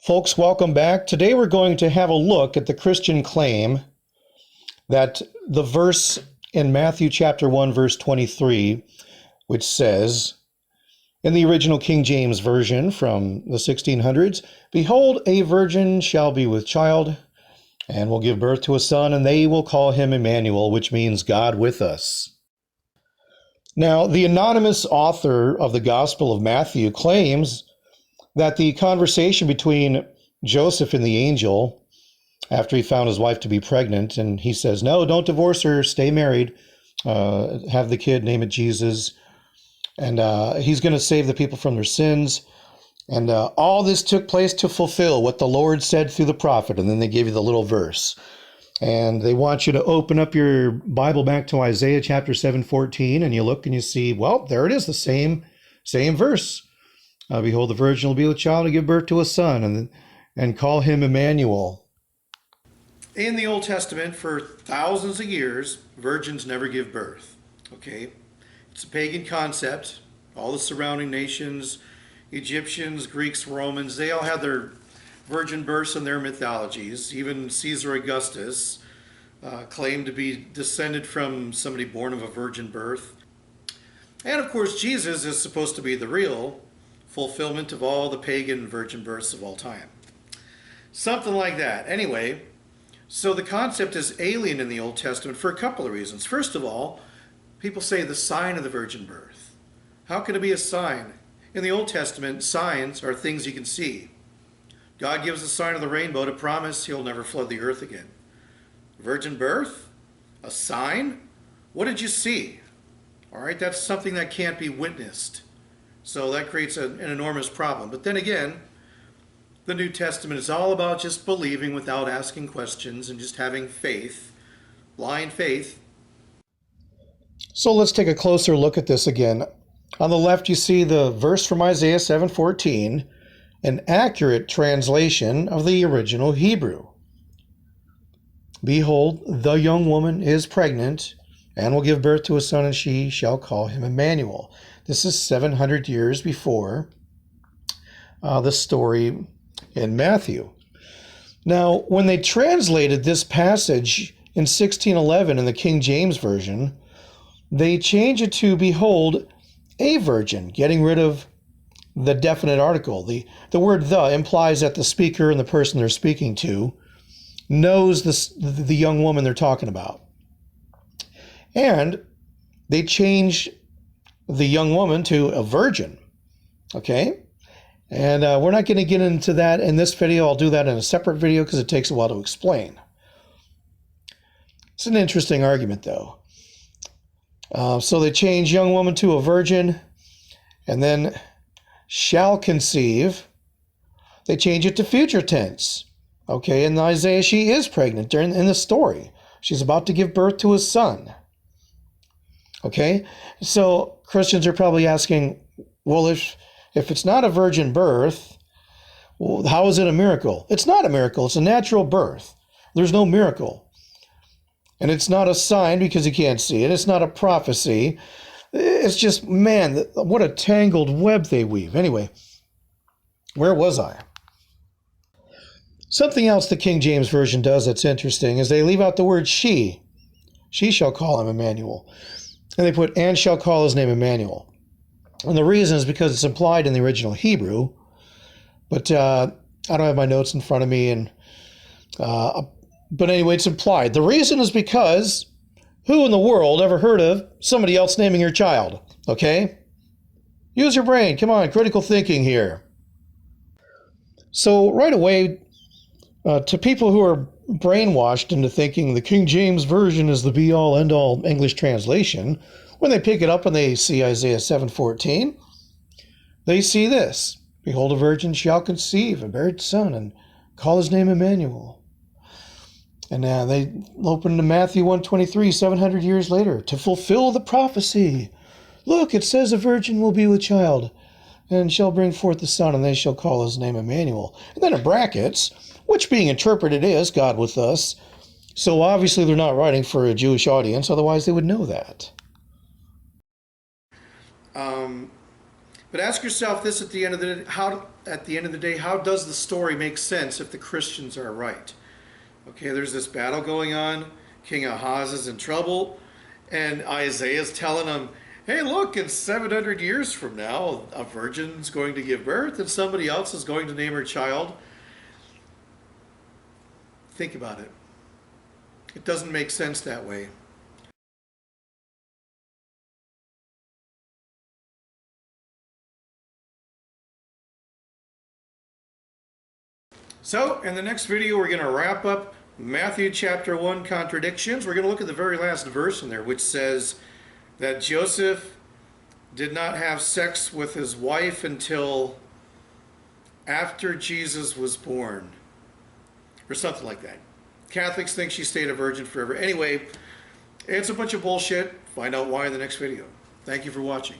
Folks, welcome back. Today we're going to have a look at the Christian claim that the verse in Matthew chapter 1, verse 23, which says, in the original King James Version from the 1600s, "Behold, a virgin shall be with child, and will give birth to a son, and they will call him Emmanuel," which means God with us. Now, the anonymous author of the Gospel of Matthew claims that the conversation between Joseph and the angel, after he found his wife to be pregnant, and he says, "No, don't divorce her, stay married, have the kid, name it Jesus, and he's going to save the people from their sins." And all this took place to fulfill what the Lord said through the prophet. And then they give you the little verse. And they want you to open up your Bible back to Isaiah chapter 7:14, and you look and you see, well, there it is, the same verse. "Behold, the virgin will be with child and give birth to a son, and call him Emmanuel." In the Old Testament, for thousands of years, virgins never give birth. Okay? It's a pagan concept. All the surrounding nations, Egyptians, Greeks, Romans, they all had their virgin births in their mythologies. Even Caesar Augustus claimed to be descended from somebody born of a virgin birth. And of course, Jesus is supposed to be the real fulfillment of all the pagan virgin births of all time. Something like that. Anyway, so the concept is alien in the Old Testament for a couple of reasons. First of all, people say the sign of the virgin birth. How can it be a sign? In the Old Testament, signs are things you can see. God gives the sign of the rainbow to promise he'll never flood the earth again. Virgin birth? A sign? What did you see? All right, that's something that can't be witnessed. So that creates an enormous problem. But then again, the New Testament is all about just believing without asking questions and just having faith, blind faith. So let's take a closer look at this again. On the left, you see the verse from Isaiah 7:14, an accurate translation of the original Hebrew. "Behold, the young woman is pregnant and will give birth to a son, and she shall call him Emmanuel." This is 700 years before the story in Matthew. Now, when they translated this passage in 1611 in the King James Version, they changed it to "Behold, a virgin," getting rid of the definite article. The word "the" implies that the speaker and the person they're speaking to knows the young woman they're talking about. And they changed the young woman to a virgin. Okay? And we're not going to get into that in this video. I'll do that in a separate video because it takes a while to explain. It's an interesting argument, though. So they changed young woman to a virgin, and then shall conceive. They change it to future tense. Okay, in Isaiah, she is pregnant in the story. She's about to give birth to a son. Okay, so Christians are probably asking, well, if it's not a virgin birth, well, how is it a miracle? It's not a miracle. It's a natural birth. There's no miracle. And it's not a sign because you can't see it. It's not a prophecy. It's just, man, what a tangled web they weave. Anyway, where was I? Something else the King James Version does that's interesting is they leave out the word she. She shall call him Emmanuel. And they put, and shall call his name Emmanuel. And the reason is because it's implied in the original Hebrew. But I don't have my notes in front of me. But anyway, it's implied. The reason is because who in the world ever heard of somebody else naming your child? Okay? Use your brain. Come on, critical thinking here. So right away, to people who are brainwashed into thinking the King James Version is the be-all, end-all English translation, when they pick it up and they see Isaiah 7:14, they see this: "Behold, a virgin shall conceive and bear a son, and call his name Emmanuel." And now they open to Matthew 1:23, 700 years later, to fulfill the prophecy. Look, it says a virgin will be with child and shall bring forth a son, and they shall call his name Emmanuel. And then in brackets, which being interpreted is God with us. So obviously they're not writing for a Jewish audience, otherwise they would know that. But ask yourself this at the end of the day, how does the story make sense if the Christians are right? Okay, there's this battle going on. King Ahaz is in trouble, and Isaiah's telling him, hey, look, in 700 years from now, a virgin's going to give birth, and somebody else is going to name her child. Think about it. It doesn't make sense that way. So, in the next video, we're going to wrap up Matthew chapter 1 contradictions. We're going to look at the very last verse in there, which says that Joseph did not have sex with his wife until after Jesus was born, or something like that. Catholics think she stayed a virgin forever. Anyway, it's a bunch of bullshit. Find out why in the next video. Thank you for watching.